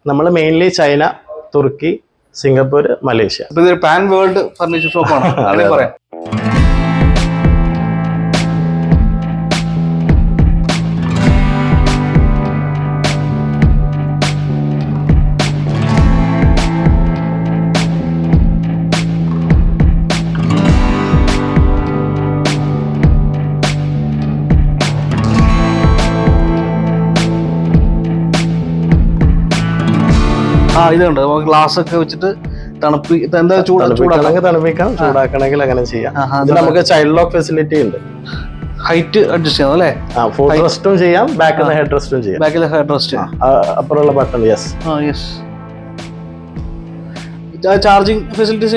നമ്മൾ mainly China, തുർക്കി, Singapore, Malaysia. ഇതൊരു pan world furniture ഷോപ്പാണ് പറയാം. ഇതുണ്ട് നമുക്ക് ഗ്ലാസ് ഒക്കെ വെച്ചിട്ട് തണുപ്പിക്കാം, ചൂടാക്കണമെങ്കിൽ അങ്ങനെ ചെയ്യാം. ഇത് നമുക്ക് ചൈൽഡ് ലോക്ക് ഫെസിലിറ്റി ഉണ്ട്. ഹൈറ്റ് അഡ്ജസ്റ്റ് ചെയ്യാം അല്ലേ? ഫുഡ് റെസ്റ്റും ചെയ്യാം, ബാക്കിൽ ഹെഡ് റെസ്റ്റും ചെയ്യാം. ബാക്കിൽ ഹെഡ് റെസ്റ്റ് അപ്പുറമുള്ള button. Yes. Charging facilities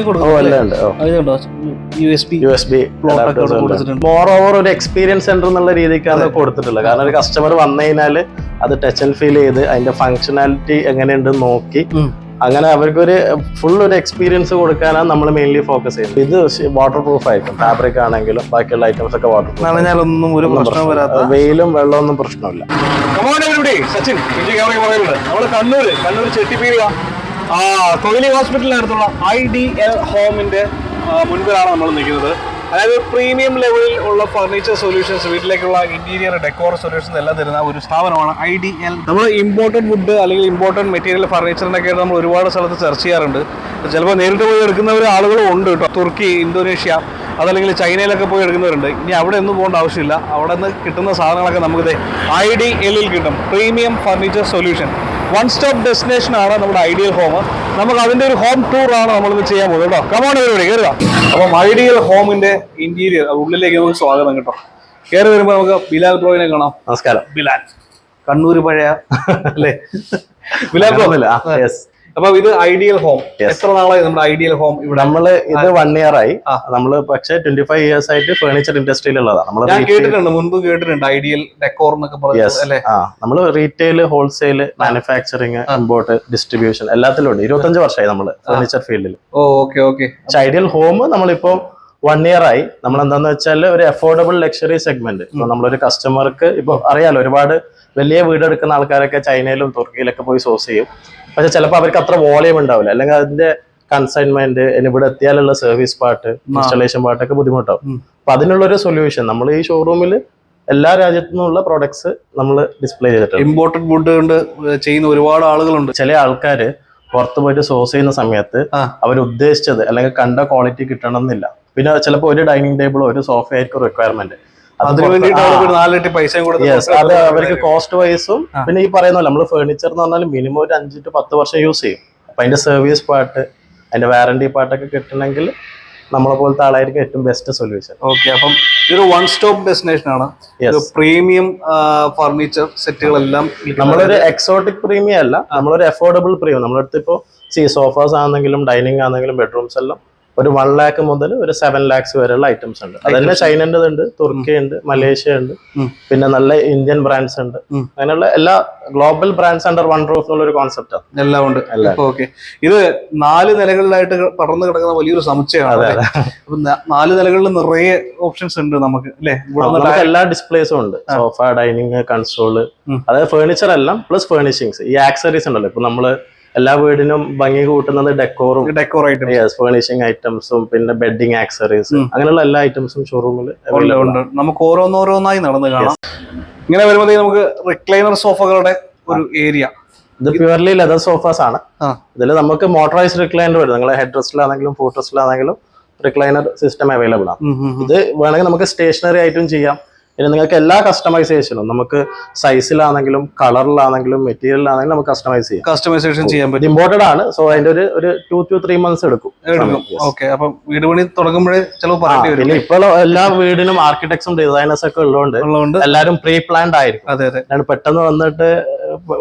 more over ഒരു എക്സ്പീരിയൻസ് സെന്റർ എന്നുള്ള രീതിക്കാണ് കൊടുത്തിട്ടുള്ളത്. കാരണം ഒരു കസ്റ്റമർ വന്നു കഴിഞ്ഞാൽ അത് ടച്ച് ആൻഡ് ഫീൽ ചെയ്ത് അതിന്റെ ഫംഗ്ഷനാലിറ്റി എങ്ങനെയുണ്ടെന്ന് നോക്കി അങ്ങനെ അവർക്കൊരു ഫുൾ ഒരു എക്സ്പീരിയൻസ് കൊടുക്കാനാണ് നമ്മൾ മെയിൻലി ഫോക്കസ് ചെയ്യുന്നത്. ഇത് വാട്ടർ പ്രൂഫ് ആയിരിക്കും, ഫാബ്രിക് ആണെങ്കിലും ബാക്കിയുള്ള ഐറ്റംസ് ഒക്കെ വാട്ടർ പ്രൂഫ്. വെയിലും വെള്ളമൊന്നും പ്രശ്നമില്ല. സച്ചിൻ നമ്മള് കണ്ണൂർ ചെട്ടിപ്പീല കൊയിലി ഹോസ്പിറ്റലിനടുത്തുള്ള IDL ഹോമിന്റെ മുൻപിലാണ് നമ്മൾ നിൽക്കുന്നത്. അതായത് പ്രീമിയം ലെവലിൽ ഉള്ള ഫർണിച്ചർ സൊല്യൂഷൻസ്, വീട്ടിലേക്കുള്ള ഇന്റീരിയർ ഡെക്കോർ സൊല്യൂഷൻസ് എല്ലാം തരുന്ന ഒരു സ്ഥാപനമാണ് IDL. നമ്മൾ ഇമ്പോർട്ടഡ് വുഡ് അല്ലെങ്കിൽ ഇമ്പോർട്ടഡ് മെറ്റീരിയൽ ഫർണിച്ചറിനൊക്കെ നമ്മൾ ഒരുപാട് സ്ഥലത്ത് സെർച്ച് ചെയ്യാറുണ്ട്. ചിലപ്പോൾ നേരിട്ട് പോയി എടുക്കുന്നവർ ആളുകളും ഉണ്ട് കേട്ടോ. തുർക്കി, ഇന്തോനേഷ്യ, അതല്ലെങ്കിൽ ചൈനയിലൊക്കെ പോയി എടുക്കുന്നവരുണ്ട്. ഇനി അവിടെ ഒന്നും പോകേണ്ട ആവശ്യമില്ല. അവിടെ നിന്ന് കിട്ടുന്ന സാധനങ്ങളൊക്കെ നമുക്ക് IDLൽ കിട്ടും. Premium furniture solution one stop destination ആണ് നമ്മുടെ IDL ഹോം. നമുക്ക് അതിന്റെ ഒരു ഹോം ടൂർ ആണ് നമ്മളിത് ചെയ്യാൻ പോകുന്നത് കേട്ടോ. കമോൺ ഇവിടെ കയറുക. അപ്പം IDL ഹോമിന്റെ ഇന്റീരിയർ ഉള്ളിലേക്ക് നമുക്ക് സ്വാഗതം കേട്ടോ. കയറി വരുമ്പോൾ നമുക്ക് ബിലാൽ ബ്രോയിനെ കാണാം. നമസ്കാരം. ബിലാൽ, കണ്ണൂർ പഴയ അല്ലേ? ബിലാൽ ബ്രോ. അപ്പൊ ഇത് IDL ഹോം. എത്ര നാളായി നമ്മുടെ IDL ഹോം ഇവിടെ? നമ്മള് ഇത് 1 year ആയി. നമ്മള് പക്ഷേ 25 years ആയിട്ട് ഫർണിച്ചർ ഇൻഡസ്ട്രിയിലുള്ളതാണ്. ഞാൻ കേട്ടിട്ടുണ്ട്, മുൻപ് കേട്ടിട്ടുണ്ട് IDL ഡെക്കോർ എന്നൊക്കെ പറഞ്ഞല്ലേ. നമ്മള് retail, wholesale, manufacturing, import, distribution എല്ലാത്തിലും ഉണ്ട്. 25 വർഷമായി നമ്മള് ഫർണിച്ചർ ഫീൽഡിൽ. ഓക്കെ. IDL ഹോം നമ്മളിപ്പോ 1 year ആയി. നമ്മൾ എന്താന്ന് വെച്ചാൽ ഒരു അഫോർഡബിൾ ലക്ഷറി സെഗ്മെന്റ്. ഇപ്പൊ നമ്മളൊരു കസ്റ്റമർക്ക് ഇപ്പൊ അറിയാലോ, ഒരുപാട് വലിയ വീടെടുക്കുന്ന ആൾക്കാരൊക്കെ ചൈനയിലും തുർക്കിയിലൊക്കെ പോയി സോഴ്സ് ചെയ്യും. പക്ഷെ ചിലപ്പോൾ അവർക്ക് അത്ര വോളിയം ഉണ്ടാവില്ല, അല്ലെങ്കിൽ അതിന്റെ കൺസൈൻമെന്റ്, ഇവിടെ എത്തിയാലുള്ള സർവീസ് പാർട്ട്, ഇൻസ്റ്റലേഷൻ പാർട്ടൊക്കെ ബുദ്ധിമുട്ടാവും. അപ്പൊ അതിനുള്ളൊരു സൊല്യൂഷൻ നമ്മൾ ഈ ഷോറൂമിൽ എല്ലാ രാജ്യത്തു നിന്നുള്ള പ്രോഡക്ട്സ് നമ്മൾ ഡിസ്പ്ലേ ചെയ്തിട്ടുണ്ട്. ഇമ്പോർട്ടഡ് വുഡ് കൊണ്ട് ചെയ്യുന്ന ഒരുപാട് ആളുകളുണ്ട്. ചില ആൾക്കാര് പുറത്ത് പോയിട്ട് സോഴ്സ് ചെയ്യുന്ന സമയത്ത് അവർ ഉദ്ദേശിച്ചത് അല്ലെങ്കിൽ കണ്ട ക്വാളിറ്റി കിട്ടണമെന്നില്ല. പിന്നെ ചിലപ്പോൾ ഒരു ഡൈനിങ് ടേബിളോ ഒരു സോഫ ആയിരിക്കും റിക്വയർമെന്റ്. അത് അവർക്ക് കോസ്റ്റ് വൈസും പിന്നെ ഈ പറയുന്ന നമ്മൾ ഫർണിച്ചർ എന്ന് പറഞ്ഞാൽ മിനിമം ഒരു 5 to 10 വർഷം യൂസ് ചെയ്യും. അപ്പൊ അതിന്റെ സർവീസ് പാർട്ട്, അതിന്റെ വാറന്റി പാർട്ടൊക്കെ കിട്ടണമെങ്കിൽ നമ്മളെ പോലത്തെ ആളായിരിക്കും ഏറ്റവും ബെസ്റ്റ് സൊല്യൂഷൻ. ഓക്കെ, അപ്പം ഇതൊരു വൺ സ്റ്റോപ്പ് ഡെസ്റ്റിനേഷൻ ആണ്. പ്രീമിയം ഫർണിച്ചർ സെറ്റുകളെല്ലാം. നമ്മളൊരു എക്സോട്ടിക് പ്രീമിയം അല്ല, നമ്മളൊരു അഫോർഡബിൾ പ്രീമിയം. നമ്മളടുത്ത് ഇപ്പോൾ സോഫാസ് ആണെങ്കിലും ഡൈനിങ് ആണെങ്കിലും ബെഡ്റൂംസ് എല്ലാം ഒരു 1 lakh മുതൽ ഒരു 7 lakhs വരെയുള്ള ഐറ്റംസ് ഉണ്ട്. അതന്നെ ചൈനന്റെ ഉണ്ട്, തുർക്കി ഉണ്ട്, മലേഷ്യ ഉണ്ട്, പിന്നെ നല്ല ഇന്ത്യൻ ബ്രാൻഡ്സ് ഉണ്ട്. അങ്ങനെയുള്ള എല്ലാ global brands under one roof എന്നുള്ള ഒരു കോൺസെപ്റ്റാണ്. എല്ലാം ഉണ്ട്. ഓക്കെ, ഇത് 4 നിലകളിലായിട്ട് പടർന്നു കിടക്കുന്ന വലിയൊരു സമുച്ചയമാണ്. അപ്പൊ 4 നിലകളിൽ നിറയെ ഓപ്ഷൻസ് ഉണ്ട് നമുക്ക് അല്ലേ? എല്ലാ ഡിസ്പ്ലേസും ഉണ്ട്. സോഫ, ഡൈനിങ്, കൺസോള്, അതായത് ഫർണിച്ചർ എല്ലാം പ്ലസ് ഫർണിഷിങ്സ്. ഈ ആക്സറീസ് ഉണ്ടല്ലോ, ഇപ്പൊ നമ്മള് എല്ലാ വീടിനും ഭംഗി കൂട്ടുന്നത് ഡെക്കോറും, ഫർണിഷിംഗ് ഐറ്റംസും, പിന്നെ ബെഡിങ് ആക്സറീസ്, അങ്ങനെയുള്ള എല്ലാ ഐറ്റംസും ഷോറൂമിൽ ഉണ്ട്. നമുക്ക് ഓരോന്നോരോന്നായി നടന്നു കാണാം. ഇങ്ങനെ വരുമ്പോഴത്തേക്ക് നമുക്ക് റിക്ലൈനർ സോഫകളുടെ ഒരു ഏരിയ. ഇത് പ്യുവർലി ലെതർ സോഫാസ് ആണ്. ഇതിൽ നമുക്ക് മോട്ടറൈസ്ഡ് റിക്ലൈനർ വരും. നിങ്ങളെ ഹെഡ് റെസ്റ്റിലാണെങ്കിലും ഫുട്ട് റെസ്റ്റിലാണെങ്കിലും റിക്ലൈനർ സിസ്റ്റം അവൈലബിൾ ആണ്. ഇത് വേണമെങ്കിൽ നമുക്ക് സ്റ്റേഷനറി ആയിട്ടും ചെയ്യാം. പിന്നെ നിങ്ങൾക്ക് എല്ലാ കസ്റ്റമൈസേഷനും നമുക്ക് സൈസിലാണെങ്കിലും കളറിലാണെങ്കിലും മെറ്റീരിയലാണെങ്കിലും നമുക്ക് കസ്റ്റമൈസേഷൻ ചെയ്യാൻ പറ്റും. ഇമ്പോർട്ടഡ് ആണ്. സോ അതിന്റെ ഒരു 2 to 3 months എടുക്കും. ഓക്കെ, അപ്പം വീട് പണി തുടങ്ങുമ്പോഴേ ചിലപ്പോൾ പറയേണ്ടി വരും. പിന്നെ ഇപ്പോൾ എല്ലാ വീടിനും ആർക്കിടെക്ട്സും ഡിസൈനേഴ്സ് ഒക്കെ ഉള്ളതുകൊണ്ട് എല്ലാവരും പ്രീ പ്ലാൻഡ് ആയിരിക്കും. അതെ, പെട്ടെന്ന് വന്നിട്ട്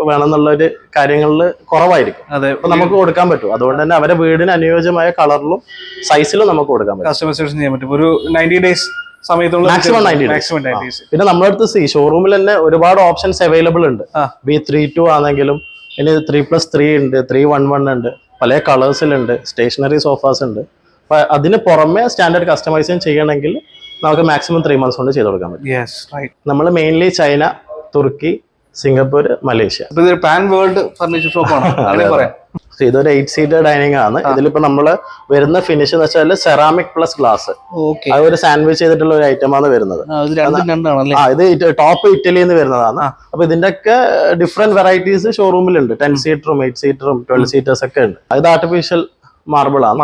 വേണമെന്നുള്ള ഒരു കാര്യങ്ങളിൽ കുറവായിരിക്കും. അപ്പൊ നമുക്ക് കൊടുക്കാൻ പറ്റും. അതുകൊണ്ട് തന്നെ അവരുടെ വീടിന് അനുയോജ്യമായ കളറിലും സൈസിലും നമുക്ക് കൊടുക്കാൻ പറ്റും. കസ്റ്റമൈസേഷൻ ചെയ്യാൻ പറ്റും. ഒരു 90 days മാക്സിമം 90 days. പിന്നെ നമ്മുടെ അടുത്ത് ഷോറൂമിൽ തന്നെ ഒരുപാട് ഓപ്ഷൻസ് അവൈലബിൾ ഉണ്ട്. B32 ആണെങ്കിലും ഇനി 3+3 ഉണ്ട്, 311 ഉണ്ട്, പല കളേഴ്സിലുണ്ട്, സ്റ്റേഷനറി സോഫാസ് ഉണ്ട്. അപ്പൊ അതിന് പുറമെ സ്റ്റാൻഡേർഡ് കസ്റ്റമൈസേഷൻ ചെയ്യണമെങ്കിൽ നമുക്ക് മാക്സിമം 3 months കൊണ്ട് ചെയ്ത് കൊടുക്കാൻ പറ്റും. നമ്മൾ മെയിൻലി ചൈന, തുർക്കി, സിംഗപ്പൂർ, മലേഷ്യ. ഇപ്പൊ ഇതൊരു പാൻ വേൾഡ് ഫർണിച്ചർ ഷോപ്പാണ് അങ്ങനെ പറയാം. ഇതൊരു 8 സീറ്റർ ഡൈനിങ് ആണ്. ഇതിലിപ്പോ നമ്മള് വരുന്ന ഫിനിഷ് എന്ന് വെച്ചാൽ സെറാമിക് പ്ലസ് ഗ്ലാസ്, അത് ഒരു സാൻഡ്വിച്ച് ചെയ്തിട്ടുള്ള ഒരു ഐറ്റം ആണ് വരുന്നത്. ഇത് ടോപ്പ് ഇറ്റലിയിൽ നിന്ന് വരുന്നതാണ്. അപ്പൊ ഇതിന്റെ ഒക്കെ ഡിഫറെന്റ് വെറൈറ്റീസ് ഷോറൂമിലുണ്ട്. 10 സീറ്ററും 8 സീറ്ററും 12 സീറ്റേഴ്സ് ഒക്കെ ഉണ്ട്. ഇത് ആർട്ടിഫിഷ്യൽ മാർബിൾ ആണ്.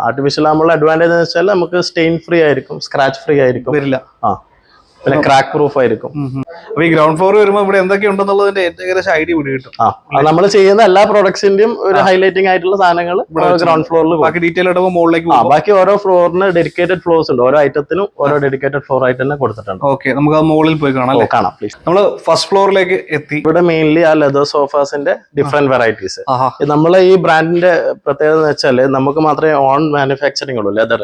ആർട്ടിഫിഷ്യൽ ആകുമ്പോൾ അഡ്വാൻറ്റേജ് എന്ന് വെച്ചാൽ നമുക്ക് സ്റ്റെയിൻ ഫ്രീ ആയിരിക്കും, സ്ക്രാച്ച് ഫ്രീ ആയിരിക്കും, പിന്നെ ക്രാക്ക് പ്രൂഫ് ആയിരിക്കും. അപ്പൊ ഈ ഗ്രൗണ്ട് ഫ്ലോർ വരുമ്പോൾ ഇവിടെ എന്തൊക്കെ ഉണ്ടെന്നുള്ളതിന്റെ ഏകദേശം ഐഡിയ ഇവിടെ കിട്ടും. നമ്മൾ ചെയ്യുന്ന എല്ലാ പ്രോഡക്ട്സിന്റെയും ഒരു ഹൈലൈറ്റിംഗ് ആയിട്ടുള്ള സാധനങ്ങൾ ഗ്രൗണ്ട് ഫ്ലോറിൽ, ബാക്കി ഡീറ്റെയിൽ ആയിട്ട് മുകളിലേക്ക് ബാക്കി ഓരോ ഫ്ലോറിന് ഡെഡിക്കേറ്റഡ് ഫ്ലോർസ് ഉണ്ട്. ഓരോ ഐറ്റത്തിനും ഓരോ ഡെഡിക്കേറ്റഡ് ഫ്ലോർ ആയിട്ട് തന്നെ കൊടുത്തിട്ടുണ്ട്. ഓക്കെ, നമുക്ക് ആ മുകളിൽ പോയി കാണാം പ്ലീസ്. നമ്മൾ ഫസ്റ്റ് ഫ്ലോറിലേക്ക് എത്തി. ഇവിടെ മെയിൻലി ആ ലെതർ സോഫാസിന്റെ ഡിഫറെന്റ് വെറൈറ്റീസ്. നമ്മളെ ഈ ബ്രാൻഡിന്റെ പ്രത്യേകത എന്ന് വെച്ചാൽ നമുക്ക് മാത്രമേ ഓൺ മാനുഫാക്ചറിംഗ് ഉള്ളൂ ലെതർ.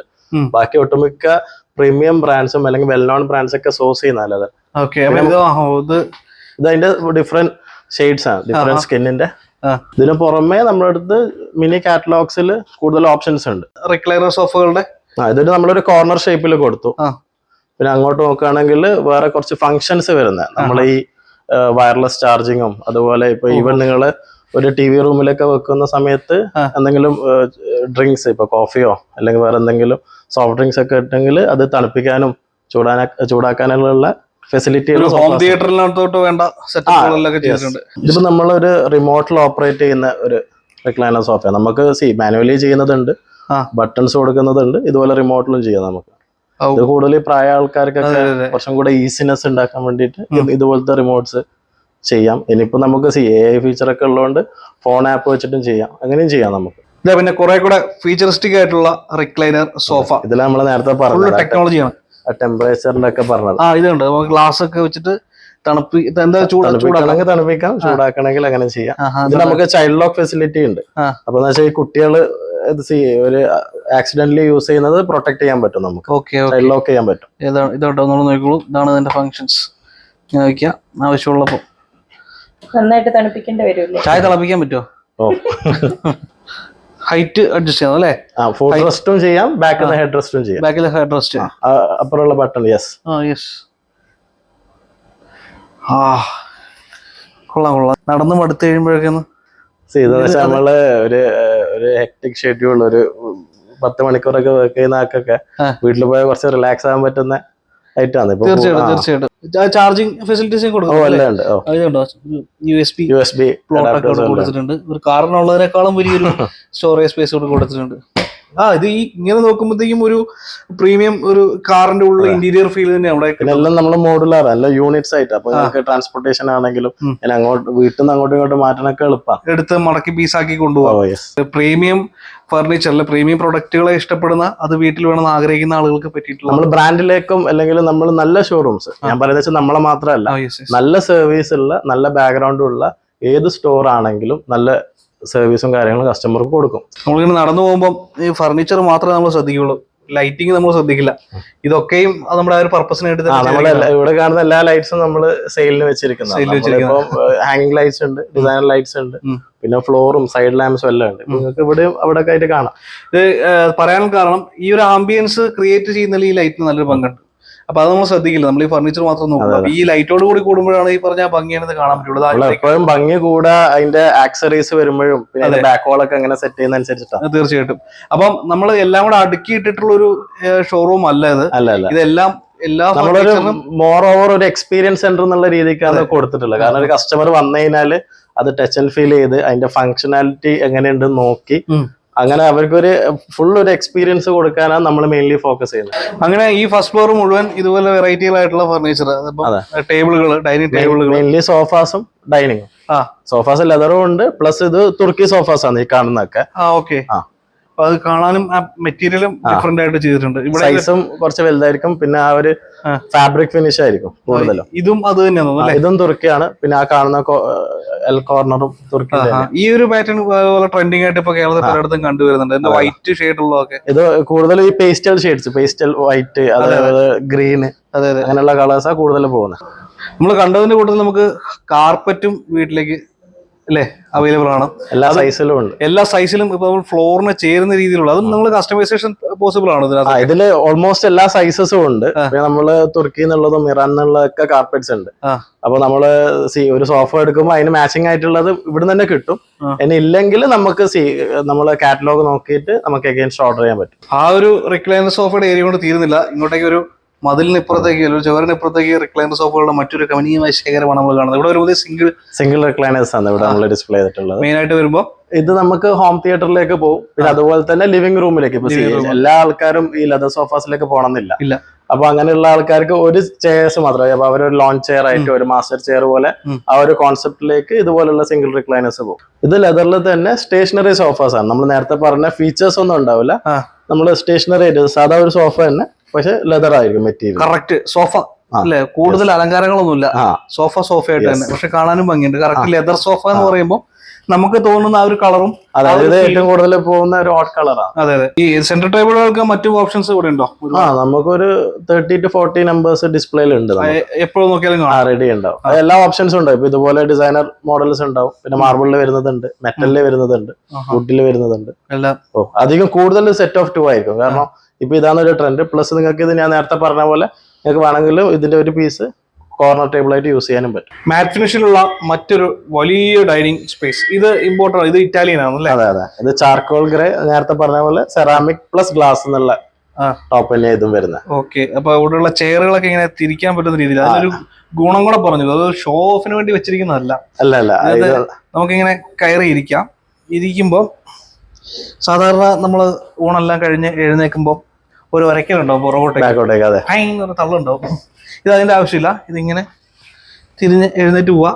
ബാക്കി ഒട്ടുമിക്ക പ്രീമിയം ബ്രാൻഡ്സും അല്ലെങ്കിൽ വെൽ നോൺ ബ്രാൻഡ്സ് ഒക്കെ സോഴ്സ് ചെയ്യുന്ന ലെതർ. ഇത് അതിന്റെ ഡിഫറെന്റ് ഷെയ്ഡ്സ് ആണ്, ഡിഫറെന്റ് സ്കിന്നിന്റെ. ഇതിന് പുറമെ നമ്മുടെ അടുത്ത് മിനി കാറ്റലോഗ്സിൽ കൂടുതൽ ഓപ്ഷൻസ് ഉണ്ട്. റിക്ലൈനർ സോഫകളുടെ ഇതൊരു നമ്മളൊരു കോർണർ ഷേപ്പിൽ കൊടുത്തു. പിന്നെ അങ്ങോട്ട് നോക്കുകയാണെങ്കിൽ വേറെ കുറച്ച് ഫങ്ഷൻസ് വരുന്നത്, നമ്മൾ ഈ വയർലെസ് ചാർജിങ്ങും അതുപോലെ ഇപ്പൊ ഈവൻ നിങ്ങള് ഒരു TV റൂമിലൊക്കെ വെക്കുന്ന സമയത്ത് എന്തെങ്കിലും ഡ്രിങ്ക്സ്, ഇപ്പൊ കോഫിയോ അല്ലെങ്കിൽ വേറെ എന്തെങ്കിലും സോഫ്റ്റ് ഡ്രിങ്ക്സ് ഒക്കെ ഇട്ടെങ്കിൽ അത് തണുപ്പിക്കാനും ചൂടാക്കാനുള്ള ഫെസിലിറ്റികൾ ഹോം തിയേറ്ററിനകത്തോട്ട് വേണ്ട സെറ്റപ്പുകളൊക്കെ ചെയ്തിട്ടുണ്ട്. ഇതിപ്പോ നമ്മളൊരു റിമോട്ടിൽ ഓപ്പറേറ്റ് ചെയ്യുന്ന ഒരു റിക്ലൈനർ സോഫ. നമുക്ക് മാനുവലി ചെയ്യുന്നതുണ്ട്, ബട്ടൺസ് കൊടുക്കുന്നതുണ്ട്, ഇതുപോലെ റിമോട്ടിലും ചെയ്യാം നമുക്ക്. ഇത് കൂടുതൽ പ്രായ ആൾക്കാർക്കൊക്കെ കുറച്ചും കൂടെ ഈസിനെസ് ഉണ്ടാക്കാൻ വേണ്ടിയിട്ട് ഇതുപോലത്തെ റിമോട്ട്സ് ചെയ്യാം. ഇനിയിപ്പോ നമുക്ക് AI ഫീച്ചർ ഒക്കെ ഉള്ളതുകൊണ്ട് ഫോൺ ആപ്പ് വെച്ചിട്ടും ചെയ്യാം, അങ്ങനെയും ചെയ്യാം നമുക്ക്. പിന്നെ കുറെ കൂടെ ഫീച്ചറിസ്റ്റിക് ആയിട്ടുള്ള റിക്ലൈനർ സോഫ. ഇതിൽ നമ്മൾ നേരത്തെ പറഞ്ഞ ടെക്നോളജിയാണ്, ടെമ്പറേച്ചറിന്റെ ഒക്കെ പറഞ്ഞത്. ഇതുണ്ട്, നമുക്ക് ഗ്ലാസ് ഒക്കെ വെച്ചിട്ട് തണുപ്പിക്കണമെങ്കിൽ തണുപ്പിക്കാം, ചൂടാക്കണമെങ്കിൽ അങ്ങനെ ചെയ്യാം. ഇത് നമുക്ക് ചൈൽഡ് ലോക്ക് ഫെസിലിറ്റി ഉണ്ട്. അപ്പൊ എന്ന് വെച്ചാൽ ഈ കുട്ടികള് ഒരു ആക്സിഡന്റലി യൂസ് ചെയ്യുന്നത് പ്രൊട്ടക്ട് ചെയ്യാൻ പറ്റും നമുക്ക്, ചൈൽഡ് ലോക്ക് ചെയ്യാൻ പറ്റും. ഇതോട്ടോ നോക്കിക്കോളൂ, ഇതാണ് ഇതിന്റെ ഫങ്ഷൻസ്. ആവശ്യമുള്ളപ്പോ നന്നായിട്ട് തണുപ്പിക്കേണ്ടി വരില്ലേ? ചായ തിളപ്പിക്കാൻ പറ്റുമോ? ഹൈറ്റ് അഡ്ജസ്റ്റ് ചെയ്യാം അല്ലേ? ഫുഡ് റെസ്റ്റും ചെയ്യാം, ബാക്കിൽ ഹെഡ് റെസ്റ്റും ചെയ്യാം. ബാക്കിൽ ഹെഡ് റെസ്റ്റ് അപ്പുറമുള്ള ബട്ടൺ. യെസ്. കൊള്ളാം. നടന്ന് മടുത്ത് കഴിയുമ്പോഴേക്കൊന്ന് നമ്മള് ഒരു ഹെക്ടിക് ഷെഡ്യൂൾ, ഒരു 10 മണിക്കൂറൊക്കെ വർക്ക് ചെയ്യുന്ന ആൾക്കൊക്കെ വീട്ടിൽ പോയാൽ കുറച്ച് റിലാക്സ് ആകാൻ പറ്റുന്ന ഐറ്റാണ്. തീർച്ചയായിട്ടും ചാർജിങ് ഫെസിലിറ്റീസും കൊടുക്കുന്നുണ്ട്. USB പ്ലോട്ടൊക്കെ കൊടുത്തിട്ടുണ്ട്. ഒരു കാറിനുള്ളതിനേക്കാളും വലിയൊരു സ്റ്റോറേജ് സ്പേസ് കൂടെ കൊടുത്തിട്ടുണ്ട്. ഇത് ഈ ഇങ്ങനെ നോക്കുമ്പോഴത്തേക്കും ഒരു പ്രീമിയം ഒരു കാറിന്റെ ഉള്ളിൽ ഇന്റീരിയർ ഫീൽ തന്നെയാണ്. എല്ലാം നമ്മൾ മോഡുലാർ അല്ല, യൂണിറ്റ്സ് ആയിട്ട്. അപ്പൊ നിങ്ങൾക്ക് ട്രാൻസ്പോർട്ടേഷൻ ആണെങ്കിലും അങ്ങോട്ട് വീട്ടിൽ നിന്ന് അങ്ങോട്ടും ഇങ്ങോട്ടും മാറ്റാനൊക്കെ എളുപ്പമാണ്. എടുത്ത് മടക്കി പീസാക്കി കൊണ്ടുപോകാം. പ്രീമിയം ഫർണിച്ചറിലെ പ്രീമിയം പ്രൊഡക്റ്റുകളെ ഇഷ്ടപ്പെടുന്ന, അത് വീട്ടിൽ വേണമെന്ന് ആഗ്രഹിക്കുന്ന ആളുകൾക്ക് പറ്റിയിട്ടുള്ള നമ്മൾ ബ്രാൻഡിലേക്കും അല്ലെങ്കിൽ നമ്മൾ നല്ല ഷോറൂംസ്, ഞാൻ പറയുന്നത് നമ്മളെ മാത്രമല്ല, നല്ല സർവീസ് ഉള്ള നല്ല ബാക്ക്ഗ്രൗണ്ടും ഉള്ള ഏത് സ്റ്റോർ ആണെങ്കിലും നല്ല സർവീസും കാര്യങ്ങളും കസ്റ്റമർക്ക് കൊടുക്കും. നമ്മളിങ്ങനെ നടന്നു പോകുമ്പോൾ ഈ ഫർണിച്ചർ മാത്രമേ നമ്മൾ ശ്രദ്ധിക്കുള്ളൂ, ലൈറ്റിംഗ് നമ്മൾ ശ്രദ്ധിക്കില്ല. ഇതൊക്കെയും നമ്മുടെ ഒരു പർപ്പസിനായിട്ട് ഇവിടെ കാണുന്ന എല്ലാ ലൈറ്റ്സും നമ്മൾ സെയിലിന് വെച്ചിരിക്കുന്നത്. ഹാങ്ങിങ് ലൈറ്റ്സ് ഉണ്ട്, ഡിസൈനർ ലൈറ്റ്സ് ഉണ്ട്, പിന്നെ ഫ്ലോറും സൈഡ് ലാമ്പ്സും എല്ലാം ഉണ്ട്. നിങ്ങൾക്ക് ഇവിടെ അവിടെ ആയിട്ട് കാണാം. ഇത് പറയാൻ കാരണം ഈ ഒരു ആംബിയൻസ് ക്രിയേറ്റ് ചെയ്യുന്നതിൽ ഈ ലൈറ്റിന് നല്ലൊരു പങ്കുണ്ട്. അപ്പൊ അത് നമ്മൾ ശ്രദ്ധിക്കില്ല, നമ്മൾ ഈ ഫർണിച്ചർ മാത്രം നോക്കും. ഈ ലൈറ്റോട് കൂടി കൂടുമ്പോഴാണ് ഈ പറഞ്ഞ ഭംഗിയാണെന്ന് കാണാൻ പറ്റുള്ളൂ. എപ്പോഴും ഭംഗി കൂടാ അതിന്റെ ആക്സറീസ് വരുമ്പോഴും പിന്നെ ബാക്ക് ഹോളൊക്കെ അങ്ങനെ സെറ്റ് ചെയ്യുന്ന അനുസരിച്ചിട്ടാണ്. തീർച്ചയായിട്ടും. അപ്പം നമ്മൾ എല്ലാം കൂടെ അടുക്കിയിട്ടിട്ടുള്ള ഒരു ഷോറൂം അല്ല ഇത്. ഇതെല്ലാം നമ്മളൊരു മോർ ഓവർ ഒരു എക്സ്പീരിയൻസ് സെന്റർ എന്നുള്ള രീതിക്കാണ് കൊടുത്തിട്ടുള്ളത്. കാരണം ഒരു കസ്റ്റമർ വന്നു കഴിഞ്ഞാല് അത് ടച്ച് ആൻഡ് ഫീൽ ചെയ്ത് അതിന്റെ ഫങ്ഷനാലിറ്റി എങ്ങനെയുണ്ടെന്ന് നോക്കി അങ്ങനെ അവർക്കൊരു ഫുൾ ഒരു എക്സ്പീരിയൻസ് കൊടുക്കാനാണ് നമ്മൾ മെയിൻലി ഫോക്കസ് ചെയ്യുന്നത്. അങ്ങനെ ഈ ഫസ്റ്റ് ഫ്ലോർ മുഴുവൻ ഇതുപോലെ വെറൈറ്റികളായിട്ടുള്ള ഫർണിച്ചർ, ടേബിളുകൾ, ഡൈനിങ് ടേബിളുകൾ, മെയിൻലി സോഫാസും ഡൈനിങ്ങും. സോഫാസ് ലെതറും ഉണ്ട്, പ്ലസ് ഇത് തുർക്കി സോഫാസ് ആണ് ഈ കാണുന്നതൊക്കെ. ഓക്കെ. അത് കാണാനും മെറ്റീരിയലും ഡിഫറെന്റ് ആയിട്ട് ചെയ്തിട്ടുണ്ട്. സൈസും കുറച്ച് വലുതായിരിക്കും, പിന്നെ ആ ഒരു ഫാബ്രിക് ഫിനിഷ് ആയിരിക്കും കൂടുതലും. ഇതും അത് തന്നെയാണ്, ഇതും തുർക്കിയാണ്. പിന്നെ ആ കാണുന്ന എൽ കോർണറും തുർക്കി. ഈ ഒരു പാറ്റേൺ ട്രെൻഡിങ് ആയിട്ട് ഇപ്പൊ കേരളത്തിൽ പലയിടത്തും കണ്ടുവരുന്നുണ്ട്. വൈറ്റ് ഷെയ്ഡ് ഉള്ളതൊക്കെ ഇത് കൂടുതലും ഈ പേസ്റ്റൽ ഷെയ്ഡ്സ്, പേസ്റ്റൽ വൈറ്റ്, അതായത് ഗ്രീന്, അങ്ങനെയുള്ള കളേഴ്സാണ് കൂടുതൽ പോകുന്നത്. നമ്മൾ കണ്ടതിന്റെ കൂട്ടത്തിൽ നമുക്ക് കാർപ്പറ്റും വീട്ടിലേക്ക് അല്ലേ അവൈലബിൾ ആണ്. എല്ലാ സൈസിലും ഉണ്ട്. എല്ലാ സൈസിലും ഇപ്പൊ നമ്മൾ ഫ്ലോറിന് ചേരുന്ന രീതിയിലുള്ള അതും നിങ്ങൾ കസ്റ്റമൈസേഷൻ പോസിബിൾ ആണ് ഇതിനകത്ത്. ഇതില് ഓൾമോസ്റ്റ് എല്ലാ സൈസസും ഉണ്ട്. നമ്മള് തുർക്കി എന്നുള്ളതും ഇറാൻ എന്നുള്ളതൊക്കെ കാർപ്പറ്റ്സ് ഉണ്ട്. അപ്പൊ നമ്മള് ഒരു സോഫ എടുക്കുമ്പോൾ അതിന് മാച്ചിങ് ആയിട്ടുള്ളത് ഇവിടെ തന്നെ കിട്ടും. ഇനി ഇല്ലെങ്കിൽ നമുക്ക് നമ്മള് കാറ്റലോഗ് നോക്കിയിട്ട് നമുക്ക് അഗൈൻസ്റ്റ് ഓർഡർ ചെയ്യാൻ പറ്റും. ആ ഒരു റിക്ലൈനർ സോഫയുടെ ഏരിയ കൊണ്ട് തീരുന്നില്ല. ഇങ്ങോട്ടേക്ക് ഒരു മതിലിന് ഇപ്പുറത്തേക്ക് ഒരു ചുവരിന് ഇപ്പുറത്തേക്ക് റിക്ലൈനർ സോഫകളുടെ മറ്റൊരു കമനീയമായ ശേഖരമാണ് നമ്മൾ കാണുന്നത്. ഇവിടെ ഒരു സിംഗിൾ റിക്ലൈനേഴ്സ് ആണ് ഇവിടെ നമ്മൾ ഡിസ്പ്ലേ ചെയ്തിട്ടുള്ളത്. മെയിൻ ആയിട്ട് വരുമ്പോൾ ഇത് നമുക്ക് ഹോം തിയേറ്ററിലേക്ക് പോകും. പിന്നെ അതുപോലെ തന്നെ ലിവിംഗ് റൂമിലേക്ക്. ഇപ്പൊ എല്ലാ ആൾക്കാരും ഈ ലെതർ സോഫാസിലേക്ക് പോകണമെന്നില്ല. അപ്പൊ അങ്ങനെയുള്ള ആൾക്കാർക്ക് ഒരു ചെയർസ് മാത്രമേ, അപ്പൊ അവരൊരു ലോൺ ചെയർ ആയിട്ട് ഒരു മാസ്റ്റർ ചെയർ പോലെ ആ ഒരു കോൺസെപ്റ്റിലേക്ക് ഇതുപോലുള്ള സിംഗിൾ റിക്ലൈനേഴ്സ് പോകും. ഇത് ലെതറിൽ തന്നെ സ്റ്റേഷനറി സോഫാസ് ആണ്. നമ്മൾ നേരത്തെ പറഞ്ഞ ഫീച്ചേഴ്സ് ഒന്നും ഉണ്ടാവില്ല. നമ്മൾ സ്റ്റേഷനറി ആയിട്ട് സാധാ ഒരു സോഫ തന്നെ, പക്ഷെ ലെതർ ആയിരിക്കും മെറ്റീരിയൽ. കറക്റ്റ് സോഫ അല്ലെ, കൂടുതൽ അലങ്കാരങ്ങളൊന്നുമില്ല. സോഫ ആയിട്ട് തന്നെ, പക്ഷെ കാണാനും ഭംഗിയുണ്ട്. കറക്റ്റ് ലെതർ സോഫ എന്ന് പറയുമ്പോൾ നമുക്ക് തോന്നുന്ന ആ ഒരു കളറും അതായത് ഏറ്റവും കൂടുതൽ പോകുന്ന ഒരു ഹോട്ട് കളറാണ്. അതെ. ഈ സെന്റർ ടേബിളുകൾക്ക് മറ്റു ഓപ്ഷൻസ് ഇവിടെ ഉണ്ടോ? നമുക്കൊരു 30 to 40 നമ്പേഴ്സ് ഡിസ്പ്ലേയിൽ ഉണ്ട്. എപ്പോഴും നോക്കിയാലും റെഡി ഉണ്ടാവും. എല്ലാ ഓപ്ഷൻസും ഉണ്ടാവും. ഇപ്പൊ ഇതുപോലെ ഡിസൈനർ മോഡൽസ് ഉണ്ടാവും. പിന്നെ മാർബിളിൽ വരുന്നതുണ്ട്, മെറ്റലിൽ വരുന്നതുണ്ട്, വുഡിൽ വരുന്നതുണ്ട്. അധികം കൂടുതൽ സെറ്റ് ഓഫ് 2 ആയിരിക്കും. കാരണം ഇപ്പൊ ഇതാണ് ഒരു ട്രെൻഡ്. പ്ലസ് നിങ്ങൾക്ക് ഇത് ഞാൻ നേരത്തെ പറഞ്ഞ പോലെ നിങ്ങൾക്ക് വേണമെങ്കിൽ ഇതിന്റെ ഒരു പീസ് കോർണർ ടേബിൾ ആയിട്ട് യൂസ് ചെയ്യാനും പറ്റും. മാറ്റ് ഫിനിഷിലുള്ള മറ്റൊരു വലിയ ഡൈനിങ് സ്പേസ്. ഇത് ഇമ്പോർട്ടൻ്റ്, ഇത് ഇറ്റാലിയൻ ആണല്ലേ? അതെ. ഇത് ചാർക്കോൾ ഗ്രേ, നേരത്തെ പറഞ്ഞ പോലെ സെറാമിക് പ്ലസ് ഗ്ലാസ് എന്നുള്ള ടോപ്പ് തന്നെ ഇതും വരുന്നത്. ഓക്കെ. അപ്പൊ ഇവിടെയുള്ള ചെയറുകളൊക്കെ ഇങ്ങനെ തിരിക്കാൻ പറ്റുന്ന രീതിയിൽ അതിനൊരു ഗുണം കൂടെ പറഞ്ഞു. അത് ഷോ ഓഫിന് വേണ്ടി വെച്ചിരിക്കുന്നതല്ല. അല്ല. നമുക്കിങ്ങനെ കയറി ഇരിക്കുമ്പോൾ സാധാരണ നമ്മള് ഊണെല്ലാം കഴിഞ്ഞ് എഴുന്നേക്കുമ്പോൾ ഒരു ഒരക്കലുണ്ടാവും പുറകോട്ടേക്ക്, ഒരു തള്ളുണ്ടാവും. ഇത് അതിന്റെ ആവശ്യമില്ല. ഇതിങ്ങനെ തിരിഞ്ഞ് എഴുന്നേറ്റ് പോവാ,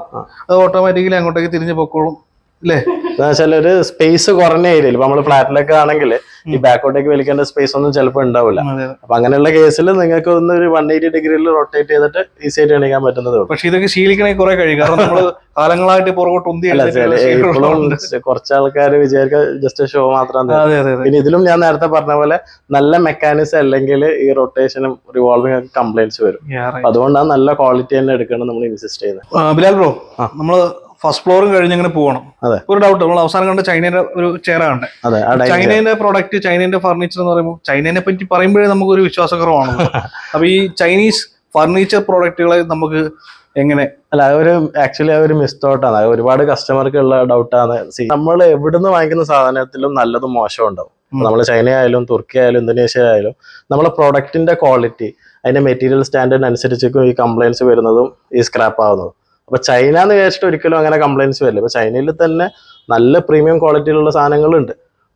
അത് ഓട്ടോമാറ്റിക്കലി അങ്ങോട്ടേക്ക് തിരിഞ്ഞ് പൊക്കോളും അല്ലേ? ഒരു സ്പേസ് കുറഞ്ഞ ഏരിയയിൽ ഇപ്പൊ നമ്മള് ഫ്ലാറ്റിലൊക്കെ ആണെങ്കിൽ ഈ ബാക്കോട്ടേക്ക് വലിക്കേണ്ട സ്പേസ് ഒന്നും ചിലപ്പോൾ ഉണ്ടാവില്ല. അപ്പൊ അങ്ങനെയുള്ള കേസിൽ നിങ്ങൾക്ക് ഒന്ന് ഒരു 180 ഡിഗ്രിയിൽ റൊട്ടേറ്റ് ചെയ്തിട്ട് ഈസി ആയിട്ട് എണീക്കാൻ പറ്റുന്നത്. പക്ഷെ ഇതൊക്കെ ശീലിക്കണമെങ്കിൽ കുറെ കഴിയും. കാരണം നമ്മള് കാലങ്ങളായിട്ട് പുറകോട്ട് ഇപ്പോഴും കുറച്ച് ആൾക്കാർ വിചാരിക്കുക ജസ്റ്റ് ഷോ മാത്രമാണ്. പിന്നെ ഇതിലും ഞാൻ നേരത്തെ പറഞ്ഞ പോലെ നല്ല മെക്കാനിസം അല്ലെങ്കിൽ ഈ റൊട്ടേഷനും റിവോൾവിംഗ് ഒക്കെ കംപ്ലൈന്റ്സ് വരും. അതുകൊണ്ടാണ് നല്ല ക്വാളിറ്റി തന്നെ എടുക്കണം നമ്മൾ ഇൻസിസ്റ്റ് ചെയ്യുന്നത്. ബിലാൽ ബ്രോ, നമ്മള് ഫസ്റ്റ് ഫ്ലോറും കഴിഞ്ഞ് അങ്ങനെ പോകണം. ഒരു ഡൗട്ട്, നമ്മൾ അവസാനം കണ്ട ചൈനയുടെ ഒരു ചെയർ കണ്ടേ. ചൈനയുടെ പ്രോഡക്റ്റ്, ചൈനയുടെ ഫർണിച്ചർ എന്ന് പറയുമ്പോൾ ചൈനയെ പറ്റി പറയുമ്പോഴേ നമുക്കൊരു വിശ്വാസക്കുറവാണ്. അപ്പൊ ഈ ചൈനീസ് ഫർണിച്ചർ പ്രോഡക്റ്റുകളെ നമുക്ക് എങ്ങനെ? ഒരു ആക്ച്വലി ആ ഒരു മിസ് തോട്ടാണ്. ഒരുപാട് കസ്റ്റമർക്ക് ഉള്ള ഡൗട്ടാണ്. നമ്മൾ എവിടുന്ന് വാങ്ങിക്കുന്ന സാധനത്തിലും നല്ലതും മോശം ഉണ്ടാവും. നമ്മൾ ചൈന ആയാലും തുർക്കി ആയാലും ഇന്തോനേഷ്യ ആയാലും നമ്മളെ പ്രോഡക്റ്റിന്റെ ക്വാളിറ്റി അതിന്റെ മെറ്റീരിയൽ സ്റ്റാൻഡേർഡ് അനുസരിച്ചേക്കും ഈ കംപ്ലൈൻസ് വരുന്നതും ഈ സ്ക്രാപ്പ് ആവുന്നതും. അപ്പൊ ചൈന എന്ന് വിചാരിച്ചിട്ട് ഒരിക്കലും അങ്ങനെ കംപ്ലൈൻസ് വരില്ല. ഇപ്പൊ ചൈനയിൽ തന്നെ നല്ല പ്രീമിയം ക്വാളിറ്റിയിലുള്ള സാധനങ്ങളുണ്ട്,